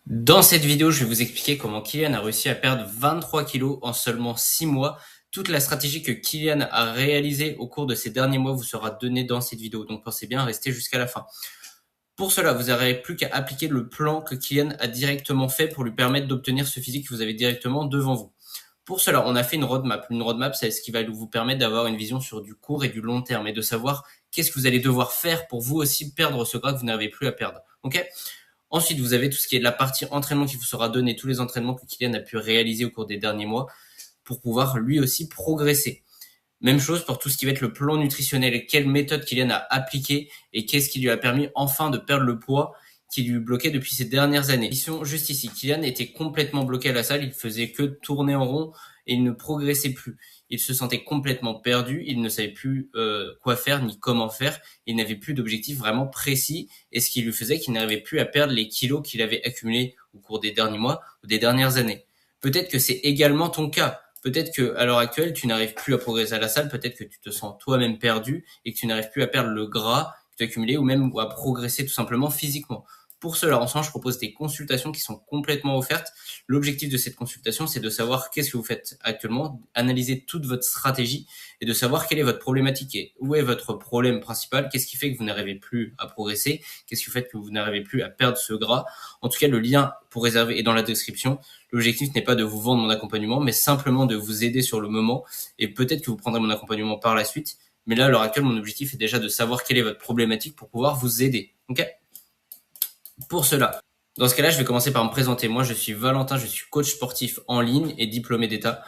Dans cette vidéo, je vais vous expliquer comment Kylian a réussi à perdre 23 kilos en seulement 6 mois. Toute la stratégie que Kylian a réalisée au cours de ces derniers mois vous sera donnée dans cette vidéo, donc pensez bien à rester jusqu'à la fin. Pour cela, vous n'aurez plus qu'à appliquer le plan que Kylian a directement fait pour lui permettre d'obtenir ce physique que vous avez directement devant vous. Pour cela, on a fait une roadmap. Une roadmap, c'est ce qui va vous permettre d'avoir une vision sur du court et du long terme et de savoir qu'est-ce que vous allez devoir faire pour vous aussi perdre ce gras que vous n'avez plus à perdre. Ok ? Ensuite, vous avez tout ce qui est la partie entraînement qui vous sera donné, tous les entraînements que Kylian a pu réaliser au cours des derniers mois pour pouvoir lui aussi progresser. Même chose pour tout ce qui va être le plan nutritionnel, quelle méthode Kylian a appliquée et qu'est-ce qui lui a permis enfin de perdre le poids qui lui bloquait depuis ces dernières années. Ils sont juste ici. Kylian était complètement bloqué à la salle, il faisait que tourner en rond et il ne progressait plus. Il se sentait complètement perdu, il ne savait plus quoi faire ni comment faire, il n'avait plus d'objectif vraiment précis et ce qui lui faisait qu'il n'arrivait plus à perdre les kilos qu'il avait accumulés au cours des derniers mois ou des dernières années. Peut-être que c'est également ton cas. Peut-être que à l'heure actuelle, tu n'arrives plus à progresser à la salle, peut-être que tu te sens toi-même perdu et que tu n'arrives plus à perdre le gras que tu as accumulé ou même à progresser tout simplement physiquement. Pour cela, ensemble, je propose des consultations qui sont complètement offertes. L'objectif de cette consultation, c'est de savoir qu'est-ce que vous faites actuellement, analyser toute votre stratégie et de savoir quelle est votre problématique et où est votre problème principal, qu'est-ce qui fait que vous n'arrivez plus à progresser, qu'est-ce qui fait que vous n'arrivez plus à perdre ce gras. En tout cas, le lien pour réserver est dans la description. L'objectif n'est pas de vous vendre mon accompagnement, mais simplement de vous aider sur le moment et peut-être que vous prendrez mon accompagnement par la suite. Mais là, à l'heure actuelle, mon objectif est déjà de savoir quelle est votre problématique pour pouvoir vous aider. Ok ? Pour cela, dans ce cas-là, je vais commencer par me présenter. Moi, je suis Valentin, je suis coach sportif en ligne et diplômé d'État.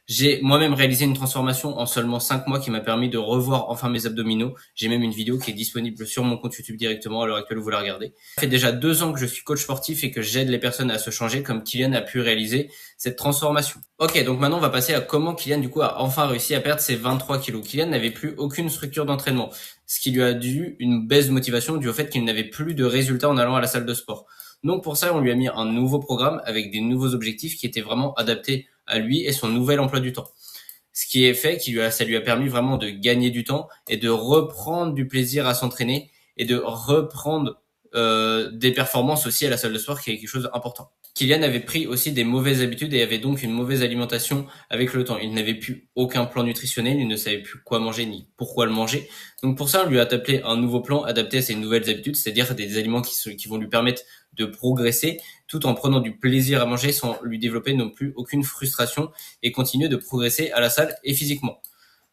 J'ai moi-même réalisé une transformation en seulement 5 mois qui m'a permis de revoir enfin mes abdominaux. J'ai même une vidéo qui est disponible sur mon compte YouTube directement à l'heure actuelle où vous la regardez. Ça fait déjà 2 ans que je suis coach sportif et que j'aide les personnes à se changer comme Kylian a pu réaliser cette transformation. Ok, donc maintenant on va passer à comment Kylian du coup a enfin réussi à perdre ses 23 kilos. Kylian n'avait plus aucune structure d'entraînement, ce qui lui a dû une baisse de motivation due au fait qu'il n'avait plus de résultats en allant à la salle de sport. Donc pour ça, on lui a mis un nouveau programme avec des nouveaux objectifs qui étaient vraiment adaptés à lui et son nouvel emploi du temps. Ce qui est fait, ça lui a permis vraiment de gagner du temps et de reprendre du plaisir à s'entraîner et de reprendre des performances aussi à la salle de sport, qui est quelque chose d'important. Kylian avait pris aussi des mauvaises habitudes et avait donc une mauvaise alimentation avec le temps. Il n'avait plus aucun plan nutritionnel, il ne savait plus quoi manger ni pourquoi le manger. Donc pour ça, on lui a adapté un nouveau plan adapté à ses nouvelles habitudes, c'est-à-dire des aliments qui vont lui permettre de progresser tout en prenant du plaisir à manger sans lui développer non plus aucune frustration et continuer de progresser à la salle et physiquement.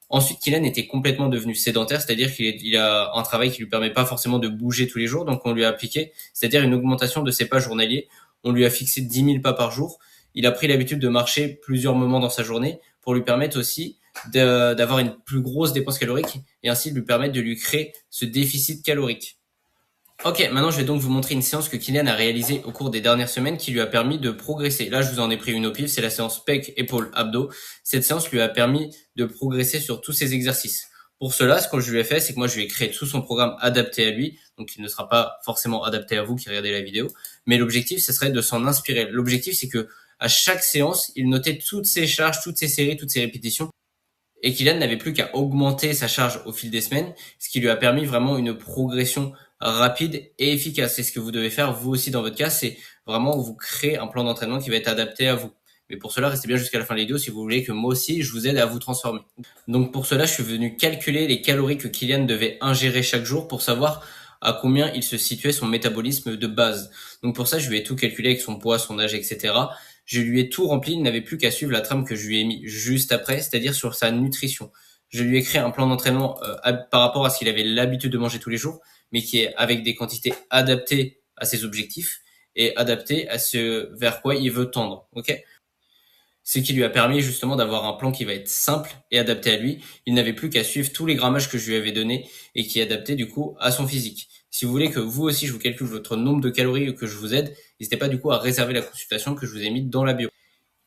Ensuite, Kylian était complètement devenu sédentaire, c'est-à-dire qu'il a un travail qui lui permet pas forcément de bouger tous les jours, donc on lui a appliqué, c'est-à-dire une augmentation de ses pas journaliers. On lui a fixé 10 000 pas par jour. Il a pris l'habitude de marcher plusieurs moments dans sa journée pour lui permettre aussi d'avoir une plus grosse dépense calorique et ainsi lui permettre de lui créer ce déficit calorique. Ok, maintenant je vais donc vous montrer une séance que Kylian a réalisée au cours des dernières semaines qui lui a permis de progresser. Là, je vous en ai pris une au pif, c'est la séance pec, épaule, abdos. Cette séance lui a permis de progresser sur tous ces exercices. Pour cela, ce que je lui ai fait, c'est que moi je lui ai créé tout son programme adapté à lui, donc il ne sera pas forcément adapté à vous qui regardez la vidéo, mais l'objectif, ce serait de s'en inspirer. L'objectif, c'est que à chaque séance, il notait toutes ses charges, toutes ses séries, toutes ses répétitions, et Kylian n'avait plus qu'à augmenter sa charge au fil des semaines, ce qui lui a permis vraiment une progression rapide et efficace. C'est ce que vous devez faire vous aussi dans votre cas, c'est vraiment vous créer un plan d'entraînement qui va être adapté à vous. Mais pour cela, restez bien jusqu'à la fin de la vidéo si vous voulez que moi aussi je vous aide à vous transformer. Donc pour cela, je suis venu calculer les calories que Kylian devait ingérer chaque jour pour savoir à combien il se situait son métabolisme de base. Donc pour ça, je lui ai tout calculé avec son poids, son âge, etc. Je lui ai tout rempli, il n'avait plus qu'à suivre la trame que je lui ai mis juste après, c'est-à-dire sur sa nutrition. Je lui ai créé un plan d'entraînement par rapport à ce qu'il avait l'habitude de manger tous les jours, mais qui est avec des quantités adaptées à ses objectifs et adaptées à ce vers quoi il veut tendre. Ok ? Ce qui lui a permis justement d'avoir un plan qui va être simple et adapté à lui. Il n'avait plus qu'à suivre tous les grammages que je lui avais donnés et qui est adapté du coup à son physique. Si vous voulez que vous aussi je vous calcule votre nombre de calories ou que je vous aide, n'hésitez pas du coup à réserver la consultation que je vous ai mise dans la bio.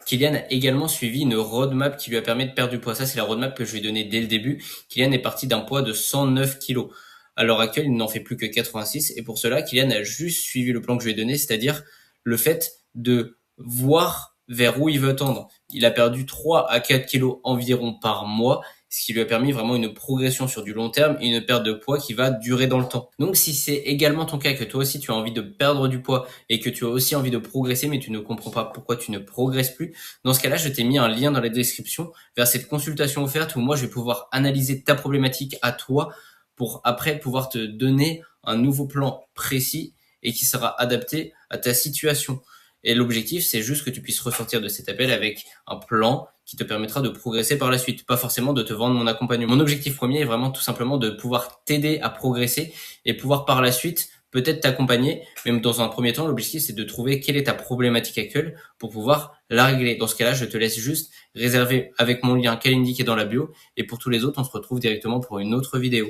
Kylian a également suivi une roadmap qui lui a permis de perdre du poids. Ça, c'est la roadmap que je lui ai donnée dès le début. Kylian est parti d'un poids de 109 kilos. À l'heure actuelle, il n'en fait plus que 86 et pour cela, Kylian a juste suivi le plan que je lui ai donné, c'est-à-dire le fait de voir vers où il veut tendre. Il a perdu 3 à 4 kilos environ par mois ce qui lui a permis vraiment une progression sur du long terme et une perte de poids qui va durer dans le temps. Donc si c'est également ton cas, que toi aussi tu as envie de perdre du poids et que tu as aussi envie de progresser mais tu ne comprends pas pourquoi tu ne progresses plus, dans ce cas-là, je t'ai mis un lien dans la description vers cette consultation offerte où moi je vais pouvoir analyser ta problématique à toi pour après pouvoir te donner un nouveau plan précis et qui sera adapté à ta situation. Et l'objectif, c'est juste que tu puisses ressortir de cet appel avec un plan qui te permettra de progresser par la suite, pas forcément de te vendre mon accompagnement. Mon objectif premier est vraiment tout simplement de pouvoir t'aider à progresser et pouvoir par la suite peut-être t'accompagner, mais dans un premier temps, l'objectif c'est de trouver quelle est ta problématique actuelle pour pouvoir la régler. Dans ce cas-là, je te laisse juste réserver avec mon lien Calendly qui est dans la bio, et pour tous les autres, on se retrouve directement pour une autre vidéo.